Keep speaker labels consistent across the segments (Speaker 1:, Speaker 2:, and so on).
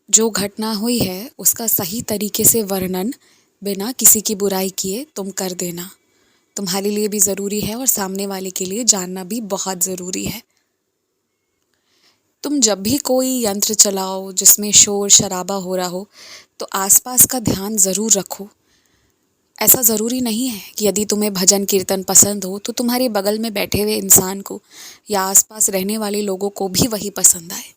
Speaker 1: जो घटना हुई है उसका सही तरीके से वर्णन बिना किसी की बुराई किए तुम कर देना तुम्हारे लिए भी ज़रूरी है और सामने वाले के लिए जानना भी बहुत ज़रूरी है। तुम जब भी कोई यंत्र चलाओ जिसमें शोर शराबा हो रहा हो तो आसपास का ध्यान ज़रूर रखो। ऐसा ज़रूरी नहीं है कि यदि तुम्हें भजन कीर्तन पसंद हो तो तुम्हारे बगल में बैठे हुए इंसान को या आसपास रहने वाले लोगों को भी वही पसंद आए।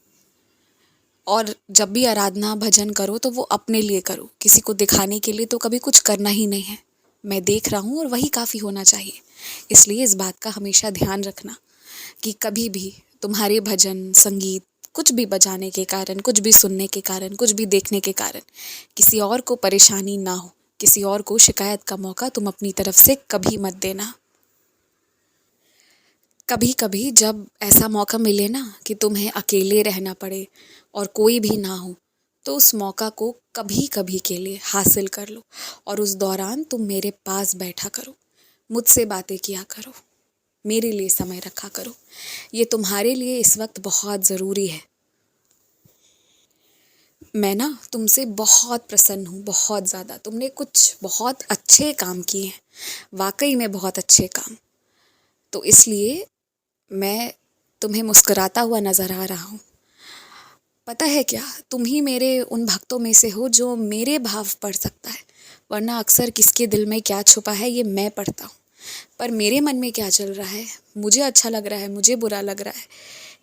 Speaker 1: और जब भी आराधना भजन करो तो वो अपने लिए करो, किसी को दिखाने के लिए तो कभी कुछ करना ही नहीं है। मैं देख रहा हूँ और वही काफ़ी होना चाहिए। इसलिए इस बात का हमेशा ध्यान रखना कि कभी भी तुम्हारे भजन संगीत कुछ भी बजाने के कारण, कुछ भी सुनने के कारण, कुछ भी देखने के कारण किसी और को परेशानी ना हो, किसी और को शिकायत का मौका तुम अपनी तरफ से कभी मत देना। कभी कभी जब ऐसा मौका मिले ना कि तुम्हें अकेले रहना पड़े और कोई भी ना हो तो उस मौका को कभी कभी के लिए हासिल कर लो और उस दौरान तुम मेरे पास बैठा करो, मुझसे बातें किया करो, मेरे लिए समय रखा करो। ये तुम्हारे लिए इस वक्त बहुत ज़रूरी है। मैं ना तुमसे बहुत प्रसन्न हूँ, बहुत ज़्यादा। तुमने कुछ बहुत अच्छे काम किए हैं, वाकई में बहुत अच्छे काम। तो इसलिए मैं तुम्हें मुस्कुराता हुआ नज़र आ रहा हूँ। पता है क्या, तुम ही मेरे उन भक्तों में से हो जो मेरे भाव पढ़ सकता है, वरना अक्सर किसके दिल में क्या छुपा है ये मैं पढ़ता हूँ। पर मेरे मन में क्या चल रहा है, मुझे अच्छा लग रहा है, मुझे बुरा लग रहा है,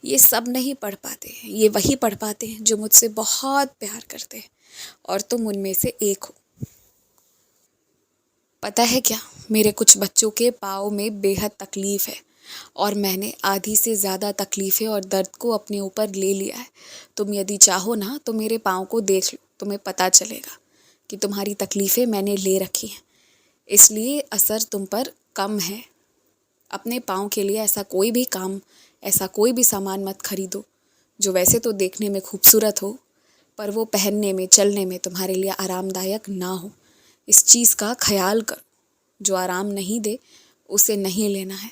Speaker 1: ये सब नहीं पढ़ पाते हैं। ये वही पढ़ पाते हैं जो मुझसे बहुत प्यार करते हैं और तुम उनमें से एक हो। पता है क्या, मेरे कुछ बच्चों के पाँव में बेहद तकलीफ़ है और मैंने आधी से ज़्यादा तकलीफ़ें और दर्द को अपने ऊपर ले लिया है। तुम यदि चाहो ना तो मेरे पाँव को देख लो, तुम्हें पता चलेगा कि तुम्हारी तकलीफ़ें मैंने ले रखी हैं, इसलिए असर तुम पर कम है। अपने पाँव के लिए ऐसा कोई भी काम, ऐसा कोई भी सामान मत खरीदो जो वैसे तो देखने में खूबसूरत हो पर वो पहनने में, चलने में तुम्हारे लिए आरामदायक ना हो। इस चीज़ का ख्याल करो, जो आराम नहीं दे उसे नहीं लेना है।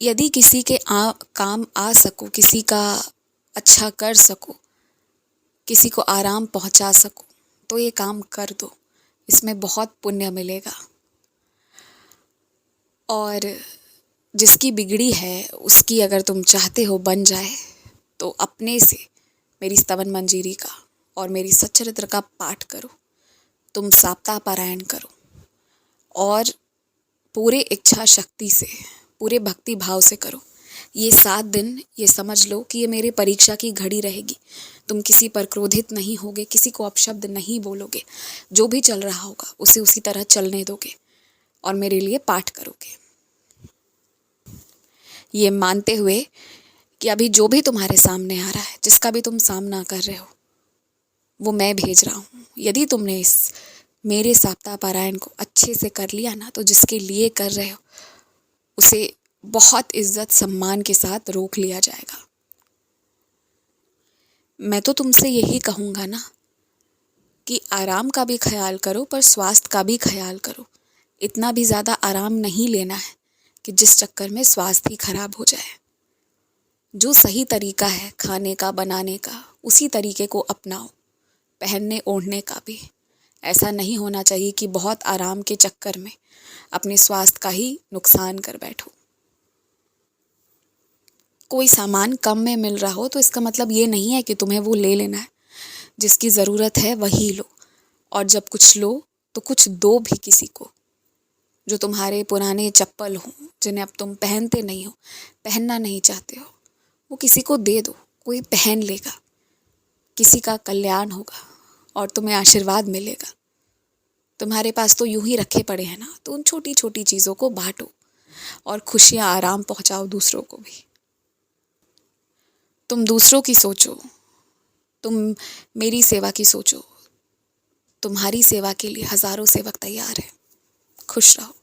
Speaker 1: यदि किसी के काम आ सको, किसी का अच्छा कर सको, किसी को आराम पहुंचा सको तो ये काम कर दो, इसमें बहुत पुण्य मिलेगा। और जिसकी बिगड़ी है उसकी अगर तुम चाहते हो बन जाए तो अपने से मेरी स्तवन मंजीरी का और मेरी सच्चरित्र का पाठ करो, तुम सप्ताह पारायण करो और पूरे इच्छा शक्ति से, पूरे भक्ति भाव से करो। ये 7 दिन ये समझ लो कि ये मेरे परीक्षा की घड़ी रहेगी। तुम किसी पर क्रोधित नहीं होगे, किसी को अपशब्द नहीं बोलोगे, जो भी चल रहा होगा उसे उसी तरह चलने दोगे और मेरे लिए पाठ करोगे, ये मानते हुए कि अभी जो भी तुम्हारे सामने आ रहा है, जिसका भी तुम सामना कर रहे हो, वो मैं भेज रहा हूँ। यदि तुमने इस मेरे सप्ताह पारायण को अच्छे से कर लिया ना तो जिसके लिए कर रहे हो उसे बहुत इज्जत सम्मान के साथ रोक लिया जाएगा। मैं तो तुमसे यही कहूँगा ना कि आराम का भी ख्याल करो पर स्वास्थ्य का भी ख्याल करो। इतना भी ज़्यादा आराम नहीं लेना है कि जिस चक्कर में स्वास्थ्य ही खराब हो जाए। जो सही तरीका है खाने का, बनाने का, उसी तरीके को अपनाओ। पहनने ओढ़ने का भी ऐसा नहीं होना चाहिए कि बहुत आराम के चक्कर में अपने स्वास्थ्य का ही नुकसान कर बैठो। कोई सामान कम में मिल रहा हो तो इसका मतलब ये नहीं है कि तुम्हें वो ले लेना है। जिसकी ज़रूरत है वही लो और जब कुछ लो तो कुछ दो भी किसी को। जो तुम्हारे पुराने चप्पल हों जिन्हें अब तुम पहनते नहीं हो, पहनना नहीं चाहते हो, वो किसी को दे दो, कोई पहन लेगा, किसी का कल्याण होगा और तुम्हें आशीर्वाद मिलेगा। तुम्हारे पास तो यूं ही रखे पड़े हैं ना, तो उन छोटी छोटी चीज़ों को बांटो और खुशियाँ आराम पहुँचाओ दूसरों को भी। तुम दूसरों की सोचो, तुम मेरी सेवा की सोचो। तुम्हारी सेवा के लिए हज़ारों सेवक तैयार हैं। खुश रहो।